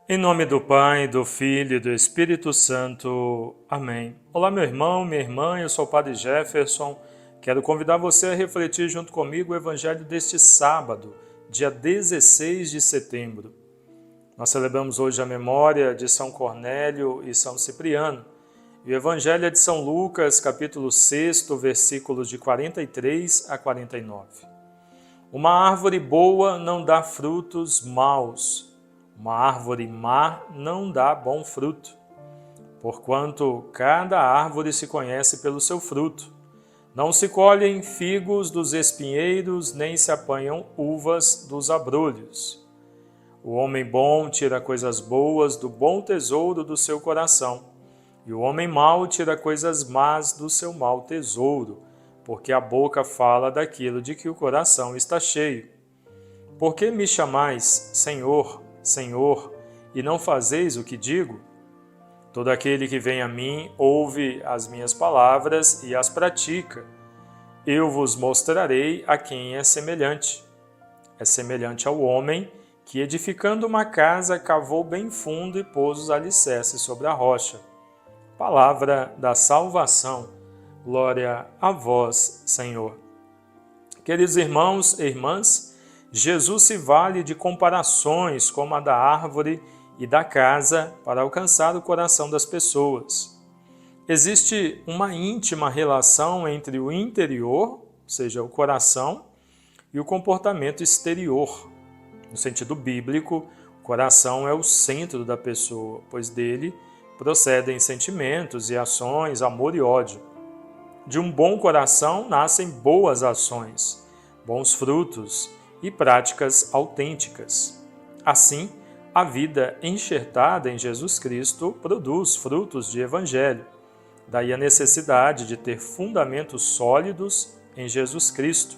Em nome do Pai, do Filho e do Espírito Santo. Amém. Olá, meu irmão, minha irmã, eu sou o Padre Jefferson. Quero convidar você a refletir junto comigo o Evangelho deste sábado, dia 16 de setembro. Nós celebramos hoje a memória de São Cornélio e São Cipriano. E o Evangelho é de São Lucas, capítulo 6, versículos de 43 a 49. Uma árvore boa não dá frutos maus. Uma árvore má não dá bom fruto, porquanto cada árvore se conhece pelo seu fruto. Não se colhem figos dos espinheiros, nem se apanham uvas dos abrolhos. O homem bom tira coisas boas do bom tesouro do seu coração, e o homem mau tira coisas más do seu mau tesouro, porque a boca fala daquilo de que o coração está cheio. Por que me chamais Senhor, Senhor, e não fazeis o que digo? Todo aquele que vem a mim ouve as minhas palavras e as pratica. Eu vos mostrarei a quem é semelhante. É semelhante ao homem que, edificando uma casa, cavou bem fundo e pôs os alicerces sobre a rocha. Palavra da salvação. Glória a vós, Senhor. Queridos irmãos e irmãs, Jesus se vale de comparações como a da árvore e da casa para alcançar o coração das pessoas. Existe uma íntima relação entre o interior, ou seja, o coração, e o comportamento exterior. No sentido bíblico, o coração é o centro da pessoa, pois dele procedem sentimentos e ações, amor e ódio. De um bom coração nascem boas ações, bons frutos e práticas autênticas. Assim, a vida enxertada em Jesus Cristo produz frutos de evangelho. Daí a necessidade de ter fundamentos sólidos em Jesus Cristo,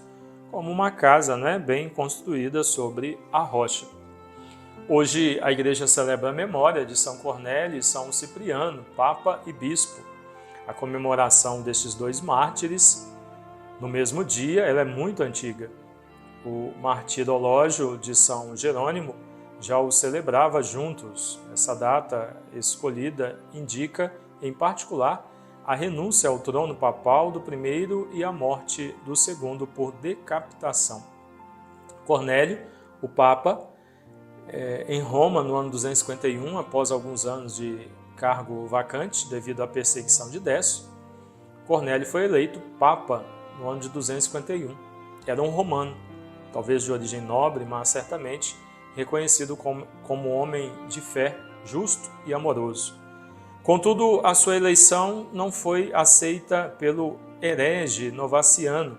como uma casa, bem construída sobre a rocha. Hoje a igreja celebra a memória de São Cornélio e São Cipriano, Papa e Bispo. A comemoração destes dois mártires, no mesmo dia, ela é muito antiga. O martirológio de São Jerônimo já o celebrava juntos. Essa data escolhida indica, em particular, a renúncia ao trono papal do primeiro e a morte do segundo por decapitação. Cornélio, o Papa, em Roma, no ano 251, após alguns anos de cargo vacante devido à perseguição de Décio, Cornélio foi eleito Papa no ano de 251. Era um romano, talvez de origem nobre, mas certamente reconhecido como homem de fé, justo e amoroso. Contudo, a sua eleição não foi aceita pelo herege Novaciano,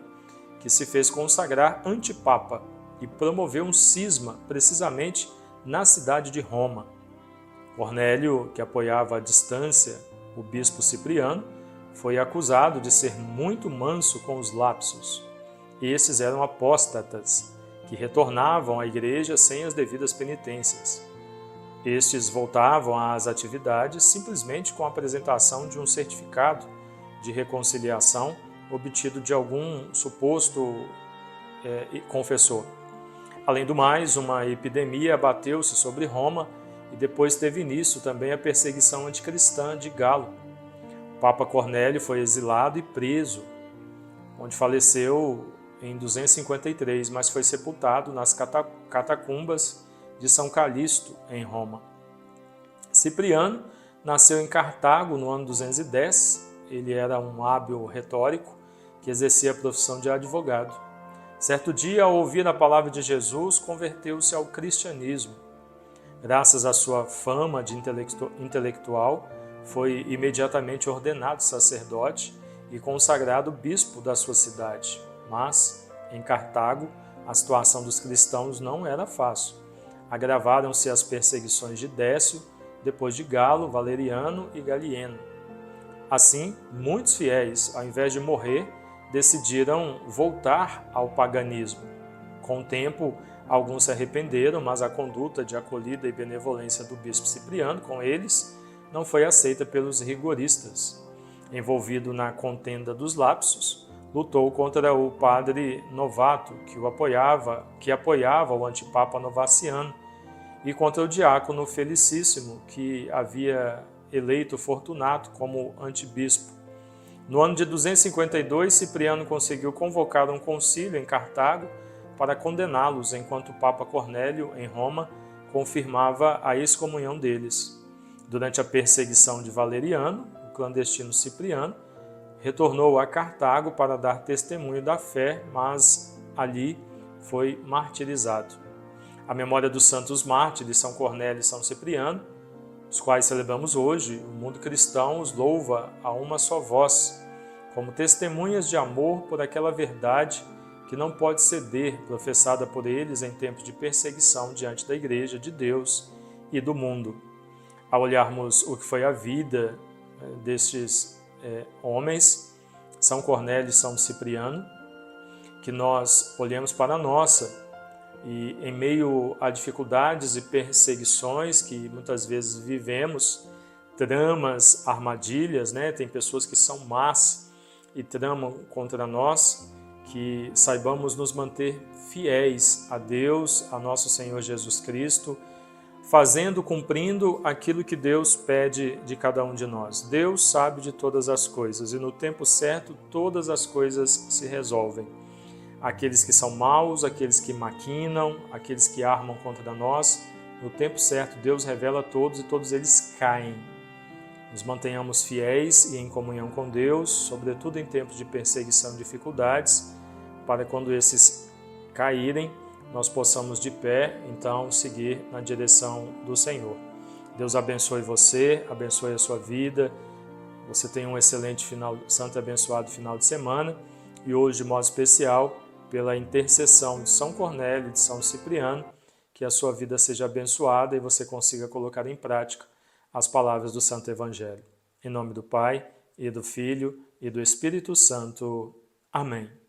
que se fez consagrar antipapa e promoveu um cisma precisamente na cidade de Roma. Cornélio, que apoiava à distância o bispo Cipriano, foi acusado de ser muito manso com os lapsos. Esses eram apóstatas, que retornavam à igreja sem as devidas penitências. Estes voltavam às atividades simplesmente com a apresentação de um certificado de reconciliação obtido de algum suposto confessor. Além do mais, uma epidemia abateu-se sobre Roma e depois teve início também a perseguição anticristã de Galo. O Papa Cornélio foi exilado e preso, onde faleceu em 253, mas foi sepultado nas catacumbas de São Calixto, em Roma. Cipriano nasceu em Cartago no ano 210. Ele era um hábil retórico que exercia a profissão de advogado. Certo dia, ao ouvir a palavra de Jesus, converteu-se ao cristianismo. Graças à sua fama de intelectual, foi imediatamente ordenado sacerdote e consagrado bispo da sua cidade. Mas, em Cartago, a situação dos cristãos não era fácil. Agravaram-se as perseguições de Décio, depois de Galo, Valeriano e Galieno. Assim, muitos fiéis, ao invés de morrer, decidiram voltar ao paganismo. Com o tempo, alguns se arrependeram, mas a conduta de acolhida e benevolência do bispo Cipriano com eles não foi aceita pelos rigoristas. Envolvido na contenda dos lapsos, lutou contra o padre Novato, que apoiava o antipapa Novaciano, e contra o diácono Felicíssimo, que havia eleito Fortunato como antibispo. No ano de 252, Cipriano conseguiu convocar um concílio em Cartago para condená-los, enquanto o Papa Cornélio, em Roma, confirmava a excomunhão deles. Durante a perseguição de Valeriano, o clandestino Cipriano retornou a Cartago para dar testemunho da fé, mas ali foi martirizado. A memória dos santos mártires São Cornélio e São Cipriano, os quais celebramos hoje, o mundo cristão os louva a uma só voz, como testemunhas de amor por aquela verdade que não pode ceder, professada por eles em tempos de perseguição diante da Igreja de Deus e do mundo. Ao olharmos o que foi a vida destes homens, São Cornélio e São Cipriano, que nós olhemos para a nossa, e em meio a dificuldades e perseguições que muitas vezes vivemos, tramas, armadilhas, tem pessoas que são más e tramam contra nós, que saibamos nos manter fiéis a Deus, a nosso Senhor Jesus Cristo, cumprindo aquilo que Deus pede de cada um de nós. Deus sabe de todas as coisas e no tempo certo todas as coisas se resolvem. Aqueles que são maus, aqueles que maquinam, aqueles que armam contra nós, no tempo certo Deus revela a todos e todos eles caem. Nos mantenhamos fiéis e em comunhão com Deus, sobretudo em tempos de perseguição e dificuldades, para quando esses caírem, nós possamos de pé, então, seguir na direção do Senhor. Deus abençoe você, abençoe a sua vida, você tenha um excelente santo e abençoado final de semana, e hoje, de modo especial, pela intercessão de São Cornélio e de São Cipriano, que a sua vida seja abençoada e você consiga colocar em prática as palavras do Santo Evangelho. Em nome do Pai, e do Filho, e do Espírito Santo. Amém.